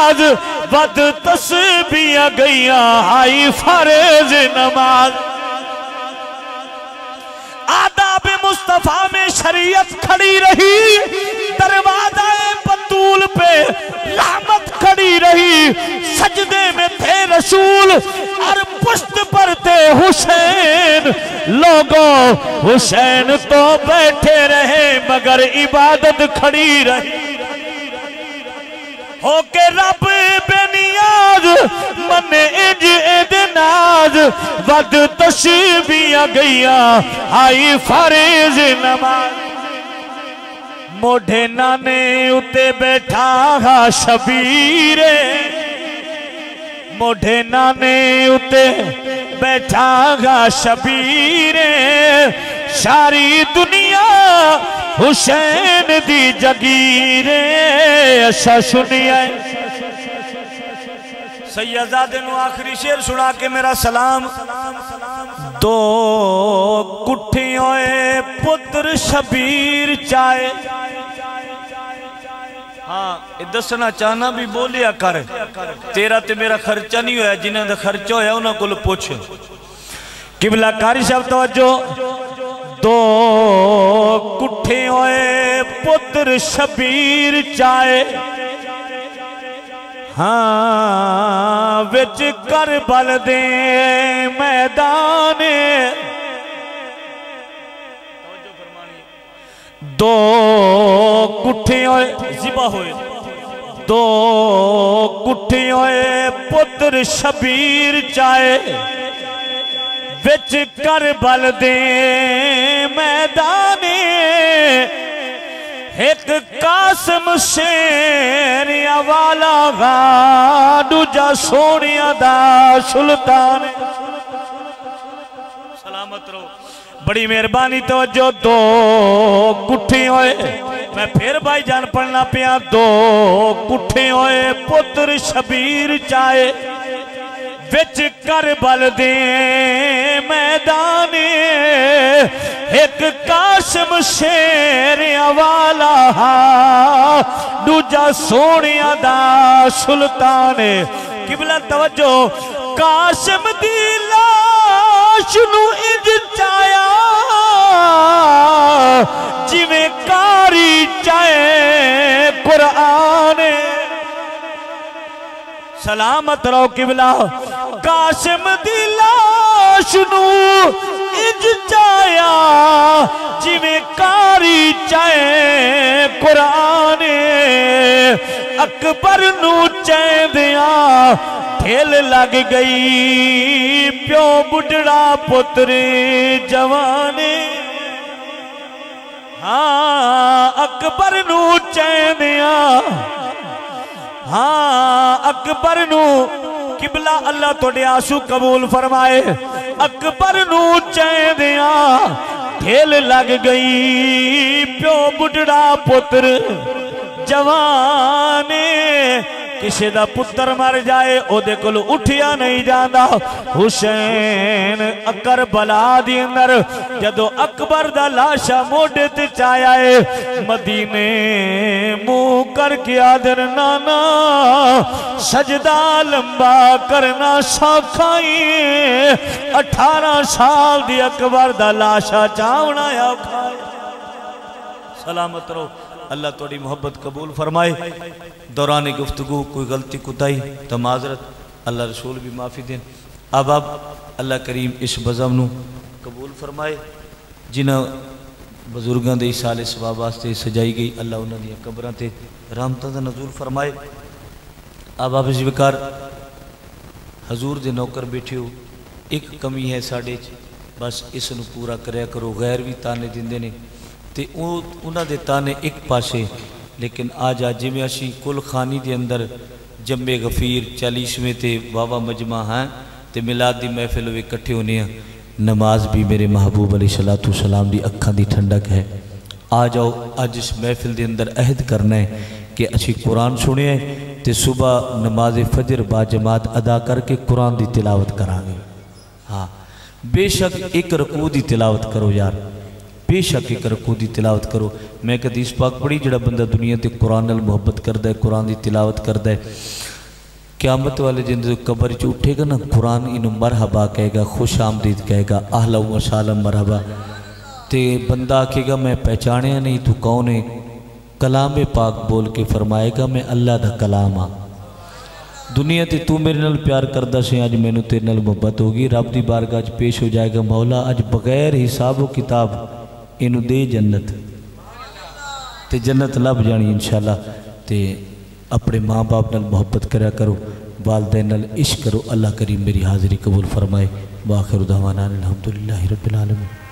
नियाज वद तस्बीहां गईयां आई फर्ज नमाज। आदाब मुस्तफा में शरीयत खड़ी रही, दरवाजा बतूल पे रहमत खड़ी रही। सजदे में थे रसूल और पुश्त पर थे हुसैन। लोगों हुसैन तो बैठे रहे मगर इबादत खड़ी रही। होके रब बेनियाज मने इंज एदे नाज वद तस्बीहां गईयां आई फर्ज नमाज। मोढे नाने उते बैठा हा शबीरे, मोढे नाने उते बैठा हा शबीरे। सारी दुनिया हुसैन दी जगीरे। अच्छा सुनिए सैयदादे नु आखिरी शेर सुना के मेरा सलाम। दो कुट्ठी होए पुत्र शबीर चाहे। हाँ दसना चाहना भी बोलिया कर, तेरा ते मेरा खर्चा नहीं होया, जिन्हों का खर्चा होया उन्होंने को पुछ। किबला कारी साहब तवज्जो। दो कुट्ठे होए पुत्र शबीर चाहे। हाँ विच करबल दे मैदान। दो कुट्ठे होए जिबा होए, दो कुट्ठे होए पुत्र शबीर चाहे। विच करबल दे मैदाने। एक कासिम शेर वाला गा दूजा सोनिया दा सुल्तान। सलामत रहो, बड़ी मेहरबानी। तवज्जो। दो कुट्ठे होए, मैं फिर भाईजान पढ़ना पिया। दो कुट्ठे होए पुत्र शबीर चाहे। विच करबल दे मैदाने। एक कासिम शेर वाला दूजा सोनिया दा सुल्तान। किबला तवज्जो। कासिम दी लाश नू इंज चाया जिवें कारी चाहे कुरान। सलामत रहो किबला। कासिम दी लाश नू इंज चाया जिवें कारी चाहे कुरान। अकबर नू चैंदिया ठेल लग गई, प्यो बुढ़ड़ा पुत्र जवाने। हाँ अकबर नू चैंदिया, हाँ अकबर नू किबला अल्लाह तोड़े आंसू कबूल फरमाए। अकबर नू चैंदिया ठेल लग गई, प्यो बुढ़ड़ा पुत्र जवाने। किसी दा पुत्र मर जाए ओदे कोल उठिया नहीं जाता। हुसैन करबला दी अंदर जदों अकबर दा लाशा मोढे ते चाया है, मदीने मुंह करके आदर नाना सजदा लंबा करना सौखाई। 18 साल दी अकबर दा लाशा चावना औखा। सलामत रहो, अल्लाह थोड़ी मोहब्बत कबूल फरमाए। दौरान गुफ्तगू कोई गलती कुताही तो माजरत, अल्लाह रसूल भी माफ़ी दें। अब अल्लाह करीम इस बज़म नू कबूल फरमाए। जिन्होंने बजुर्गों के इसाले सवाब वास्ते सजाई गई, अल्लाह उन्होंने कब्रां ते रहमतां दा नज़ूल फरमाए। अब आप इस विकार हजूर दे नौकर बैठे हो, एक कमी है साढ़े बस इसनू पूरा करया करो। गैर भी ताने दिंदे ने ते उन्हां दे ताने एक पासे, लेकिन आज जिमें असी कुल खानी के अंदर जम्मे गफीर 40वें ते वावा मजमा हैं तो मिलाद की महफिल इकट्ठे होने। नमाज भी मेरे महबूब अलैहिस्सलातु सलाम की अखां की ठंडक है। आ जाओ अज इस महफिल के अंदर अहद करना है कि असी कुरान सुने तो सुबह नमाज फजर बाजमात अदा करके कुरान की तिलावत करांगे। हाँ बेशक एक रकू की तिलावत करो यार, बेशक एक रकू की तिलावत करो। मैं एक हदीस पाक पढ़ी, जिहड़ा बंदा दुनिया ते कुरान नाल मुहब्बत करदा है, कुरान की तिलावत करदा है, क़यामत वाले दिन जो कब्र च उठेगा ना, कुरान इनू मरहबा कहेगा, खुश आमदीद कहेगा, आहला व सालम मरहबा। तो बंदा आखेगा मैं पहचानिया नहीं, तू कौन है? कलाम पाक बोल के फरमाएगा मैं अल्लाह दा कलाम हाँ। दुनिया ते तू मेरे नाल प्यार करदा सी, अज मैनू तेरे नाल मुहब्बत होगी। रब दी बारगाह च पेश हो जाएगा, मौला अज बगैर हिसाब किताब इनू दे जन्नत, ते जन्नत लभ जानी इंशाअल्लाह। ते अपने माँ बाप नाल मुहब्बत करा करो, वालदैन नाल इश्क करो। अल्लाह करीम मेरी हाज़िरी कबूल फरमाए। वाखिर दावाना अल्हम्दुलिल्लाहि रब्बिल आलमीन।